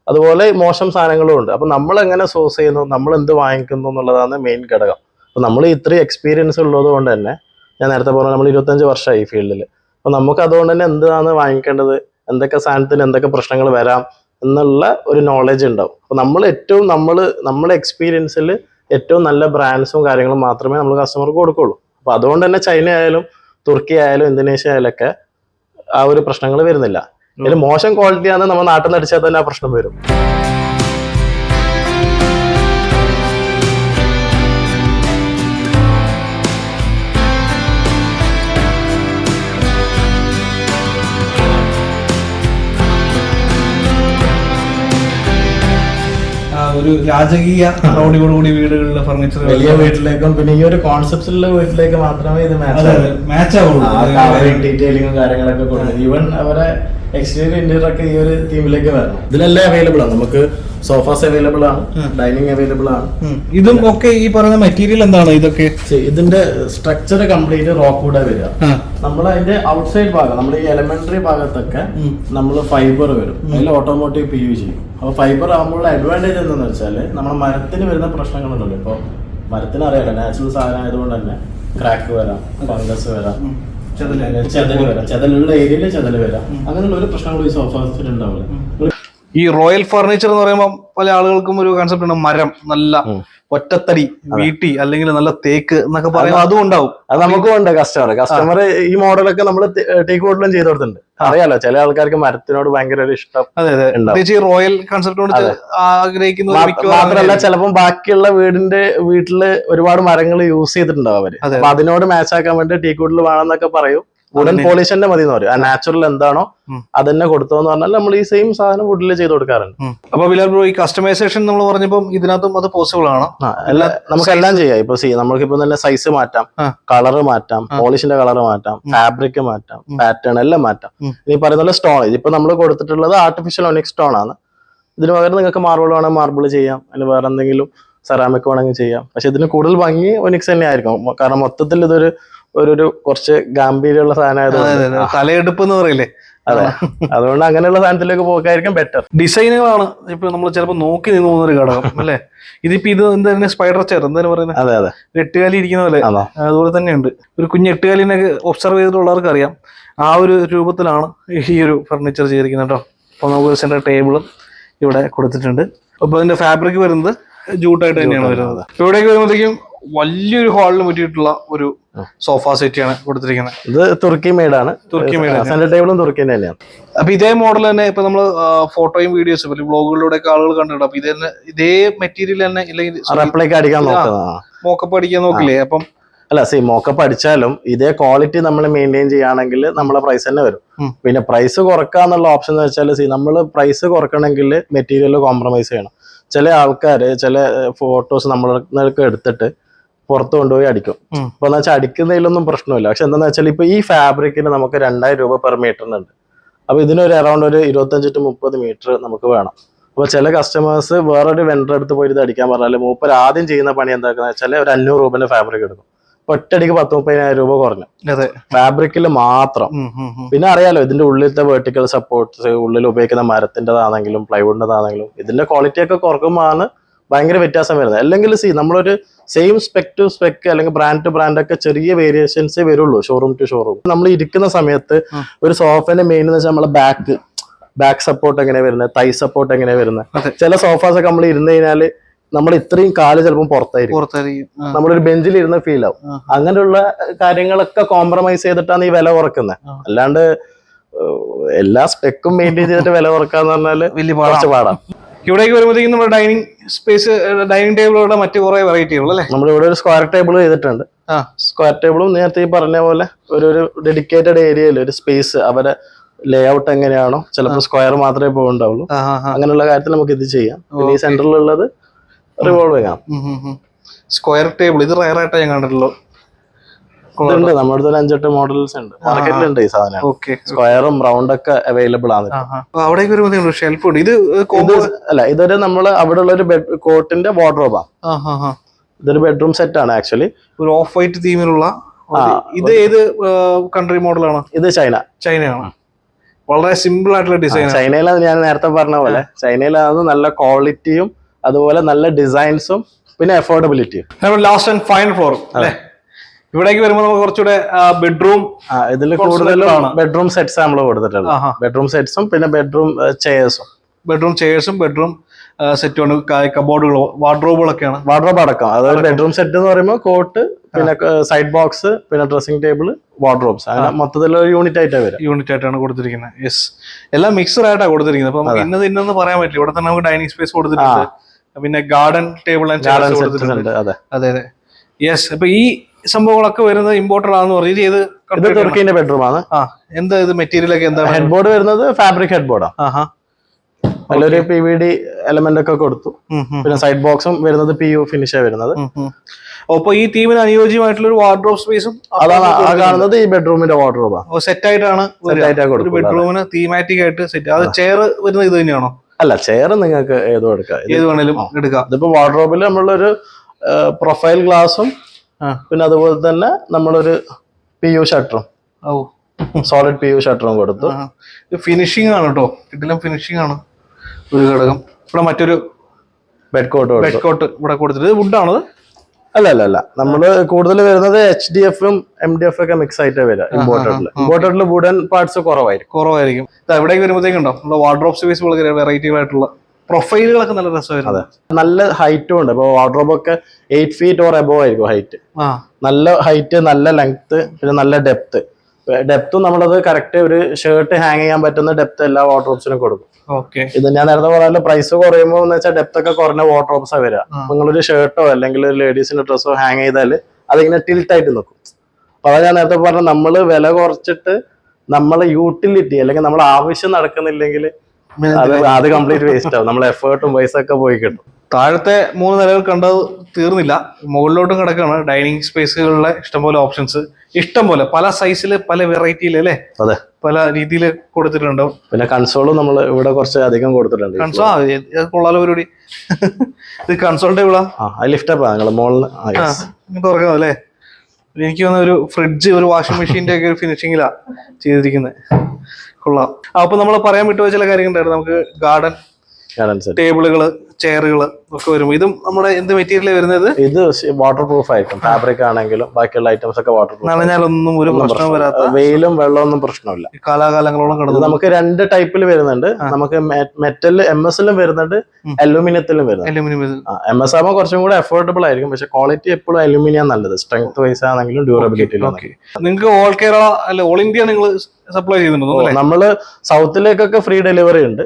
അതുപോലെ മോശം സാധനങ്ങളും ഉണ്ട്. അപ്പൊ നമ്മൾ എങ്ങനെ സോഴ്സ് ചെയ്യുന്നു, നമ്മൾ എന്ത് വാങ്ങിക്കുന്നു എന്നുള്ളതാണ് മെയിൻ ഘടകം. അപ്പൊ നമ്മൾ ഇത്രയും എക്സ്പീരിയൻസ് ഉള്ളത് കൊണ്ട് തന്നെ, ഞാൻ നേരത്തെ പറഞ്ഞ നമ്മൾ 25 വർഷമായി ഈ ഫീൽഡിൽ. അപ്പൊ നമുക്ക് അതുകൊണ്ട് തന്നെ എന്താണ് വാങ്ങിക്കേണ്ടത്, എന്തൊക്കെ സാധനത്തിന് എന്തൊക്കെ പ്രശ്നങ്ങൾ വരാം എന്നുള്ള ഒരു നോളജ് ഉണ്ടാവും. അപ്പൊ നമ്മളെ എക്സ്പീരിയൻസിൽ ഏറ്റവും നല്ല ബ്രാൻഡ്സും കാര്യങ്ങളും മാത്രമേ നമ്മൾ കസ്റ്റമർക്ക് കൊടുക്കുള്ളൂ. അപ്പൊ അതുകൊണ്ട് തന്നെ ചൈന ആയാലും തുർക്കി ആയാലും ഇന്തോനേഷ്യ ആയാലൊക്കെ ആ ഒരു പ്രശ്നങ്ങൾ വരുന്നില്ല. ഇതിൽ മോശം ക്വാളിറ്റിയാണ് നമ്മൾ നാട്ടിൽ നിന്ന് അടിച്ചാൽ തന്നെ ആ പ്രശ്നം വരും. ഒരു രാജകീയ നടപടിയോടുകൂടി വീടുകളിലെ ഫർണിച്ചർ വലിയ വീട്ടിലേക്കും പിന്നെ ഈ ഒരു കോൺസെപ്റ്റിലുള്ള വീട്ടിലേക്ക് മാത്രമേ ഇത് മാച്ച് ആവുള്ളൂ. ഡീറ്റെയിലിങ്ങും കാര്യങ്ങളൊക്കെ കൊടുക്കും. ഈവൻ അവരെ എക്സ്റ്റീരിയർ ഇന്റീരിയർ ഒക്കെ ഈ ഒരു തീമിലേക്ക് വരണം. ഇതിലെല്ലാം അവൈലബിൾ ആണ്. നമുക്ക് സോഫാസ് അവൈലബിൾ ആണ്, ഡൈനിങ് അവൈലബിൾ ആണ്. ഇതും ഒക്കെ ഈ പറയുന്ന മെറ്റീരിയൽ എന്താണ്? ഇതൊക്കെ ഇതിന്റെ സ്ട്രക്ചർ കംപ്ലീറ്റ് റോക്ക് വുഡ് വരിക. നമ്മൾ അതിന്റെ ഔട്ട്സൈഡ് ഭാഗം, നമ്മൾ ഈ എലമെന്ററി ഭാഗത്തൊക്കെ നമ്മൾ ഫൈബർ വരും, അതിൽ ഓട്ടോമോട്ടീവ് PU ചെയ്യും. അപ്പൊ ഫൈബർ ആകുമ്പോൾ അഡ്വാൻറ്റേജ് എന്താണെന്ന് വെച്ചാല് നമ്മുടെ മരത്തിന് വരുന്ന പ്രശ്നങ്ങളുണ്ടല്ലോ. ഇപ്പൊ മരത്തിന് അറിയാലോ, നാച്ചുറൽ സാധനം ആയതുകൊണ്ട് തന്നെ ക്രാക്ക് വരാം, ഫംഗസ് വരാം, ചെതല് വരാം, ചെതലുള്ള ഏരിയയിൽ ചെതല് വരാം. അങ്ങനെയുള്ള ഒരു പ്രശ്നങ്ങളും ഈ സോഫാസിൽ ഉണ്ടാവില്ല. ഈ റോയൽ ഫർണിച്ചർ എന്ന് പറയുമ്പോൾ പല ആളുകൾക്കും ഒരു കൺസെപ്റ്റ് ഉണ്ട്, മരം നല്ല ഒറ്റത്തടി വീട്ടി അല്ലെങ്കിൽ നല്ല തേക്ക് എന്നൊക്കെ പറയുമ്പോൾ അതും ഉണ്ടാവും. അത് നമുക്കും ഉണ്ട്. കസ്റ്റമർ ഈ മോഡലൊക്കെ നമ്മൾ ടേക്ക് വുഡിലും ചെയ്ത് കൊടുത്തിട്ടുണ്ട്. അറിയാലോ, ചില ആൾക്കാർക്ക് മരത്തിനോട് ഭയങ്കര ഒരു ഇഷ്ടം. അതെ, റോയൽ കൺസെപ്റ്റോട് ആഗ്രഹിക്കുന്ന മാത്രമല്ല, ചിലപ്പോൾ ബാക്കിയുള്ള വീട്ടില് ഒരുപാട് മരങ്ങൾ യൂസ് ചെയ്തിട്ടുണ്ടാവും അവര്. അപ്പൊ അതിനോട് മാച്ച് ആക്കാൻ വേണ്ടി ടീക്ക് വുഡിൽ വേണമെന്നൊക്കെ പറയും. വുഡൻ പോളിഷ് തന്നെ മതി എന്ന് പറയും. ആ നാച്ചുറൽ എന്താണോ അത് തന്നെ കൊടുത്തോന്ന് പറഞ്ഞാൽ നമ്മൾ ഈ സെയിം സാധനം വുഡിൽ ചെയ്ത് കൊടുക്കാറുണ്ട്. അപ്പൊ ബിലാൽ ബ്രോ, ഈ കസ്റ്റമൈസേഷൻ നമ്മൾ പറഞ്ഞപ്പോൾ ഇതിനകത്തും അത് പോസിബിൾ ആണ്. നമുക്കെല്ലാം ചെയ്യാം. ഇപ്പൊ നമുക്കിപ്പോ തന്നെ സൈസ് മാറ്റാം, കളർ മാറ്റാം, പോളിഷിന്റെ കളർ മാറ്റാം, ഫാബ്രിക് മാറ്റാം, പാറ്റേൺ എല്ലാം മാറ്റാം. ഇനി പറയുന്ന സ്റ്റോൺ, ഇതിപ്പോ നമ്മൾ കൊടുത്തിട്ടുള്ളത് ആർട്ടിഫിഷ്യൽ ഒനിക് സ്റ്റോൺ ആണ്. ഇതിന് പകരം നിങ്ങൾക്ക് മാർബിൾ വേണമെങ്കിൽ മാർബിൾ ചെയ്യാം, അതിന് വേറെ എന്തെങ്കിലും സെറാമിക് വേണമെങ്കിൽ ചെയ്യാം. പക്ഷെ ഇതിന് കൂടുതൽ ഭംഗി ഒനിക്സ് തന്നെ ആയിരിക്കും. കാരണം മൊത്തത്തിൽ ഇതൊരു ഒരു കുറച്ച് ഗാംഭീര്യമുള്ള സാധനമായതുകൊണ്ട്, തലയെടുപ്പ് എന്ന് പറയില്ലേ, അതെ, അതുകൊണ്ട് അങ്ങനെയുള്ള സാധനത്തിലേക്ക് പോകായിരിക്കും ബെറ്റർ. ഡിസൈനുകളാണ് ഇപ്പൊ നമ്മൾ ചിലപ്പോൾ നോക്കി നിന്ന് പോകുന്ന ഒരു ഘടകം അല്ലെ. ഇതിപ്പോ ഇത് എന്താ സ്പൈഡർ ചെയർ എന്താണ് പറയുന്നത്? അതെ അതെ, എട്ടുകാലി ഇരിക്കുന്ന പോലെ അതുപോലെ തന്നെയുണ്ട്. ഒരു കുഞ്ഞ് എട്ടുകാലിനൊക്കെ ഒബ്സർവ് ചെയ്തിട്ടുള്ളവർക്ക് അറിയാം ആ ഒരു രൂപത്തിലാണ് ഈ ഒരു ഫർണിച്ചർ ചെയ്തിരിക്കുന്നത് കേട്ടോ. അപ്പൊ നമുക്ക് സെന്റർ ടേബിളും ഇവിടെ കൊടുത്തിട്ടുണ്ട്. അപ്പൊ അതിന്റെ ഫാബ്രിക് വരുന്നത് ജൂട്ടായിട്ട് തന്നെയാണ് വരുന്നത്. ഇവിടേക്ക് വരുമ്പോഴത്തേക്കും വലിയൊരു ഹാളിൽ പറ്റിയിട്ടുള്ള ഒരു സോഫ സെറ്റ് ആണ് കൊടുത്തിരിക്കുന്നത്. ഇത് തുർക്കി മെയ്ഡാണ്. തുർക്കി മെയ്ഡ് സെന്റർ ടേബിളും തുർക്കി തന്നെയാണ്. അപ്പൊ ഇതേ മോഡൽ തന്നെ ഇപ്പൊ നമ്മള് ഫോട്ടോയും വീഡിയോസും വ്ളോഗുകളിലൂടെ ഒക്കെ ആളുകൾ കണ്ടിട്ടുണ്ട്. അപ്പൊ ഇതേ മെറ്റീരിയൽ തന്നെ റെപ്ലിക്ക അടിക്കാൻ മോക്കപ്പ് അടിക്കാൻ നോക്കില്ലേ? അപ്പം അല്ല, മോക്കപ്പ് അടിച്ചാലും ഇതേ ക്വാളിറ്റി നമ്മൾ മെയിൻറ്റെയിൻ ചെയ്യുകയാണെങ്കിൽ നമ്മളെ പ്രൈസ് തന്നെ വരും. പിന്നെ പ്രൈസ് കുറക്കാന്നുള്ള ഓപ്ഷൻ എന്ന് വെച്ചാൽ നമ്മൾ പ്രൈസ് കുറക്കണമെങ്കിൽ മെറ്റീരിയൽ കോംപ്രമൈസ് ചെയ്യണം. ചില ആൾക്കാർ ചില ഫോട്ടോസ് നമ്മൾക്ക് എടുത്തിട്ട് പുറത്ത് കൊണ്ടുപോയി അടിക്കും. അപ്പൊ എന്ന് വെച്ചാൽ അടിക്കുന്നതിലൊന്നും പ്രശ്നമില്ല. പക്ഷെ എന്താണെന്ന് വെച്ചാൽ ഇപ്പൊ ഈ ഫാബ്രിക്കിന് നമുക്ക് 2000 രൂപ പെർ മീറ്ററിനുണ്ട്. അപ്പൊ ഇതിനൊരു അറൗണ്ട് ഒരു 25 to 30 മീറ്റർ നമുക്ക് വേണം. അപ്പൊ ചില കസ്റ്റമേഴ്സ് വേറൊരു വെണ്ടർ അടുത്ത് പോയിട്ട് ഇത് അടിക്കാൻ പറഞ്ഞാൽ മൂപ്പർ ആദ്യം ചെയ്യുന്ന പണി എന്താക്കുന്ന വെച്ചാൽ ഒരു 500 രൂപന്റെ ഫാബ്രിക് എടുക്കും. ഒറ്റയടിക്ക് 10-30,000 രൂപ കുറഞ്ഞു ഫാബ്രിക്കിൽ മാത്രം. പിന്നെ അറിയാലോ ഇതിന്റെ ഉള്ളിലത്തെ വെർട്ടിക്കൽ സപ്പോർട്ട്സ്, ഉള്ളിൽ ഉപയോഗിക്കുന്ന മരത്തിൻ്റെതാണെങ്കിലും പ്ലൈവുഡിൻ്റെതാണെങ്കിലും ഇതിന്റെ ക്വാളിറ്റി ഒക്കെ കുറക്കുമ്പോഴാണ് ഭയങ്കര വ്യത്യാസം വരുന്നത്. അല്ലെങ്കിൽ നമ്മളൊരു സെയിം സ്പെക് ടു സ്പെക് അല്ലെങ്കിൽ ബ്രാൻഡ് ടു ബ്രാൻഡ് ഒക്കെ ചെറിയ വേരിയേഷൻസേ വരുള്ളൂ ഷോറൂം ടു ഷോറൂം. നമ്മൾ ഇരിക്കുന്ന സമയത്ത് ഒരു സോഫേന്റെ മെയിൻ എന്ന് വെച്ചാൽ നമ്മളെ ബാക്ക് സപ്പോർട്ട് എങ്ങനെയാ വരുന്നത്, തൈ സപ്പോർട്ട് എങ്ങനെയാ വരുന്നത്. ചില സോഫാസ് ഒക്കെ നമ്മൾ ഇരുന്ന് കഴിഞ്ഞാല് നമ്മൾ ഇത്രയും കാല് ചിലപ്പോൾ പുറത്തായിരിക്കും, നമ്മളൊരു ബെഞ്ചിൽ ഇരുന്ന് ഫീൽ ആവും. അങ്ങനെയുള്ള കാര്യങ്ങളൊക്കെ കോംപ്രമൈസ് ചെയ്തിട്ടാണ് ഈ വില കുറക്കുന്നത്. അല്ലാണ്ട് എല്ലാ സ്പെക്കും മെയിൻറ്റെയിൻ ചെയ്തിട്ട് വില കുറക്കാന്ന് പറഞ്ഞാല് വലിയ കുറച്ച് പാടാണ്. ഇവിടേക്ക് വരുമ്പോഴത്തേക്കും നമ്മുടെ ഡൈനിങ് സ്പേസ്, ഡൈനിങ് ടേബിളുകളുടെ മറ്റു കുറെ വെറൈറ്റികൾ അല്ലേ. നമ്മളിവിടെ ഒരു സ്ക്വയർ ടേബിൾ ചെയ്തിട്ടുണ്ട്. സ്ക്വയർ ടേബിളും നേരത്തെ ഈ പറഞ്ഞ പോലെ ഒരു ഡെഡിക്കേറ്റഡ് ഏരിയയിൽ ഒരു സ്പേസ് അവരെ ലേ ഔട്ട് എങ്ങനെയാണോ ചിലപ്പോൾ സ്ക്വയർ മാത്രമേ പോകുന്നുണ്ടാവുള്ളൂ. അങ്ങനെയുള്ള കാര്യത്തിൽ നമുക്ക് ഇത് ചെയ്യാം. പിന്നെ ഈ സെന്ററിലുള്ളത് റിവോൾവിംഗ് ആണ്. സ്ക്വയർ ടേബിൾ ഇത് റയർ ആയിട്ടാ ഞാൻ കണ്ടിട്ടുള്ളൂ. ഉണ്ട്, നമ്മുടെ അടുത്ത് 5-8 മോഡൽസ് ഉണ്ട്, മാർക്കറ്റിലുണ്ട് ഈ സാധനം. സ്ക്വയറും റൗണ്ട് ഒക്കെ അവൈലബിൾ ആണ്. അവിടേക്ക് വരുമ്പോൾ ഷെൽഫ് ഉണ്ട്. ഇത് അല്ല, ഇതൊരു നമ്മള് അവിടെ ഉള്ള ഒരു കോട്ടിന്റെ വാർഡ്രോബാണ്. ഇതൊരു ബെഡ്റൂം സെറ്റ് ആണ് ആക്ച്വലി. ഒരു ഓഫ് വൈറ്റ് തീമിലുള്ള. ഇത് ഏത് കൺട്രി മോഡലാണ്? ഇത് ചൈനയാണ്. വളരെ സിമ്പിൾ ആയിട്ടുള്ള ഡിസൈൻ. ചൈനയിലാണ് ഞാൻ നേരത്തെ പറഞ്ഞ പോലെ. ചൈനയിലാണ് നല്ല ക്വാളിറ്റിയും അതുപോലെ നല്ല ഡിസൈൻസും പിന്നെ അഫോർഡബിലിറ്റിയും. ലാസ്റ്റ് ആൻഡ് ഫൈനൽ ഫ്ലോർ അല്ലേ. ഇവിടേക്ക് വരുമ്പോൾ നമുക്ക് കുറച്ചുകൂടെ ബെഡ്റൂം, ഇതിൽ കൂടുതലും ബെഡ്റൂം സെറ്റ്സ് നമ്മൾ കൊടുത്തിട്ടുണ്ട്. ബെഡ്റൂം സെറ്റ്സും പിന്നെ ബെഡ്റൂം ചെയേഴ്സും ബെഡ്റൂം സെറ്റും കബോർഡുകളോ വാർഡ്രോബുകളൊക്കെയാണ്. വാർഡ്രോബ് അടക്കം. അതായത് ബെഡ്റൂം സെറ്റ് എന്ന് പറയുമ്പോൾ കോട്ട്, പിന്നെ സൈഡ് ബോക്സ്, പിന്നെ ഡ്രസ്സിംഗ് ടേബിൾ, വാർഡ്രോബ്സ്, അങ്ങനെ മൊത്തത്തിലുള്ള യൂണിറ്റ് ആയിട്ടാണ് കൊടുത്തിരിക്കുന്നത്. യെസ്, എല്ലാം മിക്സഡ് ആയിട്ടാണ് കൊടുത്തിരിക്കുന്നത്. അപ്പൊ നമുക്ക് ഇന്നെന്ന് പറയാൻ പറ്റില്ല. ഇവിടെ തന്നെ നമുക്ക് ഡൈനിങ് സ്പേസ് കൊടുത്തിട്ടുണ്ട്. പിന്നെ ഗാർഡൻ ടേബിൾ ആൻഡ് ചെയർസ് കൊടുത്തിട്ടുണ്ട്. അതെ. യെസ്, അപ്പൊ ഈ സംഭവങ്ങളൊക്കെ വരുന്നത് ഇമ്പോർട്ടഡ് ആണെന്ന് പറഞ്ഞു. ഇത് തുർക്കിന്റെ ബെഡ്റൂം ആണ്. എന്താ ഇത് മെറ്റീരിയൽ ഒക്കെ എന്താ? ഹെഡ് ബോർഡ് വരുന്നത് ഫാബ്രിക് ഹെഡ് ബോർഡാണ്. അതിലൊരു PVD എലമെന്റ് ഒക്കെ കൊടുത്തു. പിന്നെ സൈഡ് ബോക്സും വരുന്നത് PU ഫിനിഷാണ് വരുന്നത്. അപ്പൊ ഈ തീമിന് അനുയോജ്യമായിട്ടുള്ള ഒരു വാർഡ്രോബ് സ്പേസും അതാണ് കാണുന്നത്. ഈ ബെഡ്റൂമിന്റെ വാർഡ്രോബാണ് സെറ്റ് ആയിട്ടാണ് ഒരു ബെഡ്റൂമിന് തീമാറ്റിക് ആയിട്ട് സെറ്റ്. അത് ചെയർ വരുന്നത് ഇത് തന്നെയാണോ? അല്ല, ചെയർ നിങ്ങൾക്ക് ഏത് വേണേലും എടുക്കാം. ഇതിപ്പോ വാർഡ്രോബിൽ നമ്മളൊരു പ്രൊഫൈൽ ഗ്ലാസും പിന്നെ അതുപോലെ തന്നെ നമ്മളൊരു PU ഷട്ടറും, സോളിഡ് PU ഷട്ടറും കൊടുത്തു. ഫിനിഷിംഗ് ആണ് കേട്ടോ, ഇതിലും ഫിനിഷിംഗ് ആണ് ഒരു ഘടകം. ഇവിടെ മറ്റൊരു ബെഡ് കോട്ട് ഇവിടെ കൊടുത്തിട്ട് വുഡാണത്. അല്ല, നമ്മള് കൂടുതൽ വരുന്നത് HDF-ഉം MDF ഒക്കെ മിക്സ് ആയിട്ട് വരിക. ഇമ്പോർട്ടഡില് വുഡൻ പാർട്സ് കുറവായിരിക്കും. എവിടേക്ക് വരുമ്പോഴത്തേക്കുണ്ടോ നമ്മുടെ വാർഡ്രോബ് സ്പേസ് വളരെ വെറൈറ്റികളായിട്ടുള്ള പ്രൊഫൈലുകളൊക്കെ നല്ല രസമായിരുന്നു. നല്ല ഹൈറ്റും ഉണ്ട്. ഇപ്പൊ വാർഡ്രോബ് ഒക്കെ 8 feet ഓർ എബോവ് ആയിരിക്കും ഹൈറ്റ്. നല്ല ഹൈറ്റ്, നല്ല ലെങ്ത്, പിന്നെ നല്ല ഡെപ്തും നമ്മളത് കറക്റ്റ് ഒരു ഷർട്ട് ഹാങ് ചെയ്യാൻ പറ്റുന്ന ഡെപ്ത് എല്ലാ വാർഡ്രോബ്സിനും കൊടുക്കും. ഇത് ഞാൻ നേരത്തെ പറഞ്ഞ പ്രൈസ് കുറയുമ്പോൾ എന്ന് വെച്ചാൽ ഡെപ്ത് ഒക്കെ കുറഞ്ഞ വാർഡ്രോബ്സാ വരിക. നിങ്ങളൊരു ഷർട്ടോ അല്ലെങ്കിൽ ഒരു ലേഡീസിന്റെ ഡ്രസ്സോ ഹാങ് ചെയ്താൽ അതിങ്ങനെ ടിൽറ്റ് ആയിട്ട് നിൽക്കും. അപ്പൊ അതാ ഞാൻ നേരത്തെ പറഞ്ഞ നമ്മള് വില കുറച്ചിട്ട് നമ്മളെ യൂട്ടിലിറ്റി അല്ലെങ്കിൽ നമ്മളെ ആവശ്യം നടക്കുന്നില്ലെങ്കിൽ അത് കംപ്ലീറ്റ് വേസ്റ്റ് ആവും. നമ്മളെ എഫേർട്ടും പൈസ ഒക്കെ പോയി കിട്ടും. താഴത്തെ 3 നിലകൾ കണ്ടത് തീർന്നില്ല, മുകളിലോട്ടും കിടക്കുകയാണ്. ഡൈനിങ് സ്പേസുകളിലെ ഇഷ്ടംപോലെ ഓപ്ഷൻസ്, ഇഷ്ടംപോലെ പല സൈസില് പല വെറൈറ്റിയിൽ അല്ലേ, അതെ, പല രീതിയിൽ കൊടുത്തിട്ടുണ്ടോ. പിന്നെ കൺസോളും നമ്മൾ ഇവിടെ കുറച്ച് അധികം കൊടുത്തിട്ടുണ്ട്. കൺസോൾ കൊള്ളാലോ പരിപാടി. ഇത് കൺസോൾ ടേബിളാ, ലിഫ്റ്റപ്പാ നിങ്ങള് മോളിൽ തുറക്കാം അല്ലേ. എനിക്ക് തോന്നുന്ന ഒരു ഫ്രിഡ്ജ്, ഒരു വാഷിംഗ് മെഷീന്റെ ഒക്കെ ഒരു ഫിനിഷിങ്ങിലാ ചെയ്തിരിക്കുന്നത്. കൊള്ളാം. അപ്പൊ നമ്മൾ പറയാൻ വിട്ടുപോയ ചില കാര്യങ്ങളുണ്ടായിരുന്നു. നമുക്ക് ഗാർഡൻ ടേബിളുകള്, ചെയറുകള് ഒക്കെ വരും. ഇതും നമ്മുടെ എന്ത് മെറ്റീരിയൽ വരുന്നത്? ഇത് വാട്ടർ പ്രൂഫ് ആയിരിക്കും. ഫാബ്രിക് ആണെങ്കിലും ബാക്കിയുള്ള ഐറ്റംസ് ഒക്കെ വാട്ടർ പ്രൂഫ്. നനഞ്ഞാലൊന്നും ഒരു പ്രശ്നം വരാത്ത, വെയിലും വെള്ളമൊന്നും പ്രശ്നമില്ല. കാലാകാലങ്ങളോളം കിടന്നു. നമുക്ക് 2 ടൈപ്പിൽ വരുന്നുണ്ട്. നമുക്ക് മെറ്റൽ MS-ലും വരുന്നുണ്ട്, അലൂമിനിയത്തിലും വരുന്നുണ്ട്. MS ആകുമ്പോൾ കുറച്ചും കൂടെ അഫോർഡബിൾ ആയിരിക്കും, പക്ഷെ ക്വാളിറ്റി എപ്പോഴും അലൂമിനിയം നല്ലത്. സ്ട്രെങ്ത് വൈസ് ആണെങ്കിലും ഡ്യൂറബിലിറ്റി. നിങ്ങൾക്ക് ഓൾ കേരള അല്ല ഓൾ ഇന്ത്യ നിങ്ങൾ സപ്ലൈ ചെയ്യുന്നുണ്ടോ? നമ്മള് സൗത്തിലേക്കൊക്കെ ഫ്രീ ഡെലിവറി ഉണ്ട്.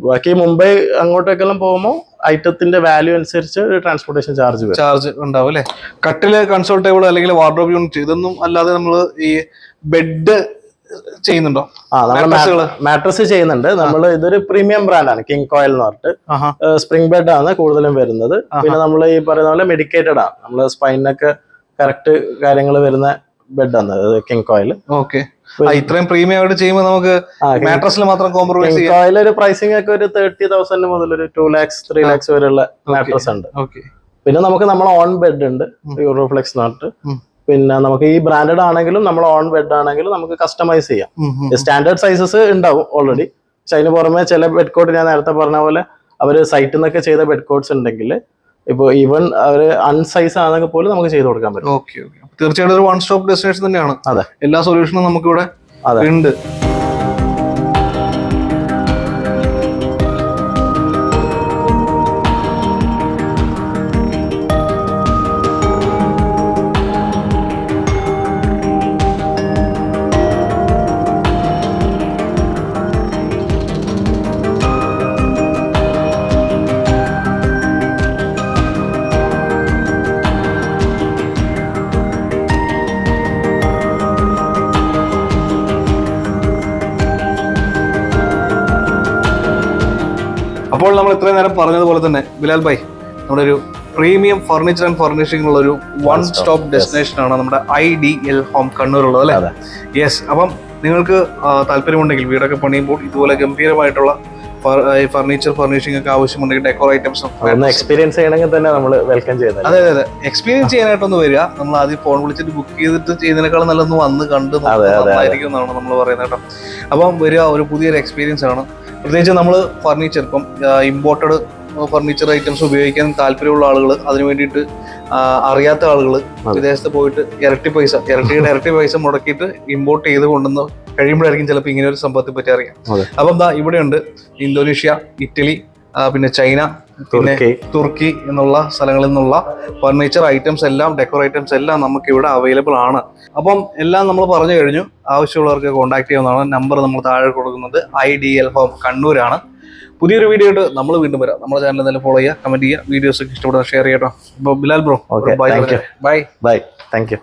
ബാക്കി മുംബൈ അങ്ങോട്ടേക്കെല്ലാം പോകുമ്പോൾ ഐറ്റത്തിന്റെ വാല്യൂ അനുസരിച്ച് ട്രാൻസ്പോർട്ടേഷൻ ചാർജ് ഉണ്ടാവും അല്ലെ. കട്ടില്, കൺസോൾ ടേബിൾ അല്ലെങ്കിൽ വാർഡ്രോബ് യൂണിറ്റ്, ഇതൊന്നും അല്ലാതെ നമ്മൾ ഈ ബെഡ് ചെയ്യുന്നുണ്ടോ? മാട്രസ് ചെയ്യുന്നുണ്ട്. നമ്മൾ ഇതൊരു പ്രീമിയം ബ്രാൻഡാണ്, കിങ് കോയിൽ എന്ന് പറഞ്ഞിട്ട്. സ്പ്രിംഗ് ബെഡ് ആണ് കൂടുതലും വരുന്നത്. പിന്നെ നമ്മൾ ഈ പറയുന്ന പോലെ മെഡിക്കേറ്റഡ് ആണ്. നമ്മള് സ്പൈനൊക്കെ കറക്റ്റ് കാര്യങ്ങൾ വരുന്ന ബെഡാണ് കിങ് കോയിൽ. ഓക്കെ. ഇത്രയും പ്രീമിയം ആയിട്ട് ചെയ്യുമ്പോൾ നമുക്ക് മാട്രസിൽ മാത്രം കോംപ്രമൈസ് ചെയ്യാം. കോയിൽ ഒരു പ്രൈസിംഗ് ഒക്കെ ഒരു 30,000 മുതൽ ഒരു 2 lakhs 3 lakhs വരെയുള്ള മാട്രസ് ഉണ്ട്. പിന്നെ നമുക്ക് നമ്മളെ ഓൺ ബെഡ് ഉണ്ട്, യൂറോഫ്ലെക്സ് എന്ന് പറഞ്ഞിട്ട്. പിന്നെ നമുക്ക് ഈ ബ്രാൻഡഡ് ആണെങ്കിലും നമ്മൾ ഓൺ ബെഡ് ആണെങ്കിലും നമുക്ക് കസ്റ്റമൈസ് ചെയ്യാം. സ്റ്റാൻഡേർഡ് സൈസസ് ഉണ്ടാവും ഓൾറെഡി. പക്ഷെ അതിന് പുറമെ ചില ബെഡ് കോട്ട് ഞാൻ നേരത്തെ പറഞ്ഞ പോലെ അവര് സൈറ്റിൽ നിന്നൊക്കെ ചെയ്ത ബെഡ് കോട്ട്സ് ഉണ്ടെങ്കിൽ ഇപ്പൊ ഈവൻ അവര് അൺസൈസ് ആണെങ്കിൽ പോലും നമുക്ക് ചെയ്ത് കൊടുക്കാൻ പറ്റും. ഓക്കെ. തീർച്ചയായിട്ടും ഒരു 1 സ്റ്റോപ്പ് ഡെസ്റ്റിനേഷൻ തന്നെയാണ്. അതെ, എല്ലാ സൊല്യൂഷനും നമുക്ക് ഇവിടെ ഉണ്ട്. അപ്പോൾ നമ്മൾ ഇത്രയും നേരം പറഞ്ഞതുപോലെ തന്നെ ബിലാൽ ഭായ്, നമ്മുടെ ഒരു പ്രീമിയം ഫർണിച്ചർ ആൻഡ് ഫർണിഷിംഗ് ഉള്ള ഒരു 1 സ്റ്റോപ്പ് ഡെസ്റ്റിനേഷൻ ആണ് നമ്മുടെ IDL ഹോം കണ്ണൂർ ഉള്ളത് അല്ലേ? യെസ്. അപ്പം നിങ്ങൾക്ക് താല്പര്യമുണ്ടെങ്കിൽ വീടൊക്കെ പണിയുമ്പോൾ ഇതുപോലെ ഗംഭീരമായിട്ടുള്ള ഫർണിച്ചർ ഫർണിഷിംഗ് ഒക്കെ ആവശ്യമുണ്ടെങ്കിൽ ഡെക്കോർ ഐറ്റംസ് എക്സ്പീരിയൻസ് ചെയ്യണമെങ്കിൽ തന്നെ നമ്മൾ വെൽക്കം ചെയ്യുന്നത്. അതെ അതെ, എക്സ്പീരിയൻസ് ചെയ്യാനായിട്ടൊന്ന് വരിക. നമ്മൾ ആദ്യം ഫോൺ വിളിച്ചിട്ട് ബുക്ക് ചെയ്തിട്ട് ചെയ്യുന്നതിനേക്കാളും നല്ലൊന്ന് വന്ന് കണ്ട് നന്നായിരിക്കും എന്നാണ് നമ്മൾ പറയുന്നത് കേട്ടോ. അപ്പം വരിക, ഒരു പുതിയൊരു എക്സ്പീരിയൻസ് ആണ്. പ്രത്യേകിച്ച് നമ്മൾ ഫർണിച്ചർ ഇപ്പം ഇമ്പോർട്ടഡ് ഫർണിച്ചർ ഐറ്റംസ് ഉപയോഗിക്കാൻ താല്പര്യമുള്ള ആളുകൾ, അതിന് വേണ്ടിയിട്ട് അറിയാത്ത ആളുകൾ വിദേശത്ത് പോയിട്ട് ഇരട്ടി പൈസ മുടക്കിയിട്ട് ഇമ്പോർട്ട് ചെയ്ത് കൊണ്ടുവന്ന് കഴിയുമ്പോഴായിരിക്കും ചിലപ്പോൾ ഇങ്ങനെ ഒരു സംഭവത്തെ പറ്റി അറിയാം. അപ്പം ഇവിടെയുണ്ട് ഇന്തോനേഷ്യ, ഇറ്റലി, പിന്നെ ചൈന, പിന്നെ തുർക്കി എന്നുള്ള സ്ഥലങ്ങളിൽ നിന്നുള്ള ഫർണിച്ചർ ഐറ്റംസ് എല്ലാം, ഡെക്കോർ ഐറ്റംസ് എല്ലാം നമുക്ക് ഇവിടെ അവൈലബിൾ ആണ്. അപ്പം എല്ലാം നമ്മൾ പറഞ്ഞു കഴിഞ്ഞു. ആവശ്യമുള്ളവർക്ക് കോൺടാക്ട് ചെയ്യാവുന്നതാണ്. നമ്പർ നമ്മൾ താഴെ കൊടുക്കുന്നത്. IDL ഹോം കണ്ണൂരാണ്. പുതിയൊരു വീഡിയോ ആയിട്ട് നമ്മൾ വീണ്ടും വരാം. നമ്മുടെ ചാനൽ തന്നെ ഫോളോ ചെയ്യുക, കമന്റ് ചെയ്യുക, വീഡിയോസ് ഒക്കെ ഇഷ്ടപ്പെടുന്ന ഷെയർ ചെയ്യട്ടോ. അപ്പോൾ Bilal bro, bye. Bye. Thank U.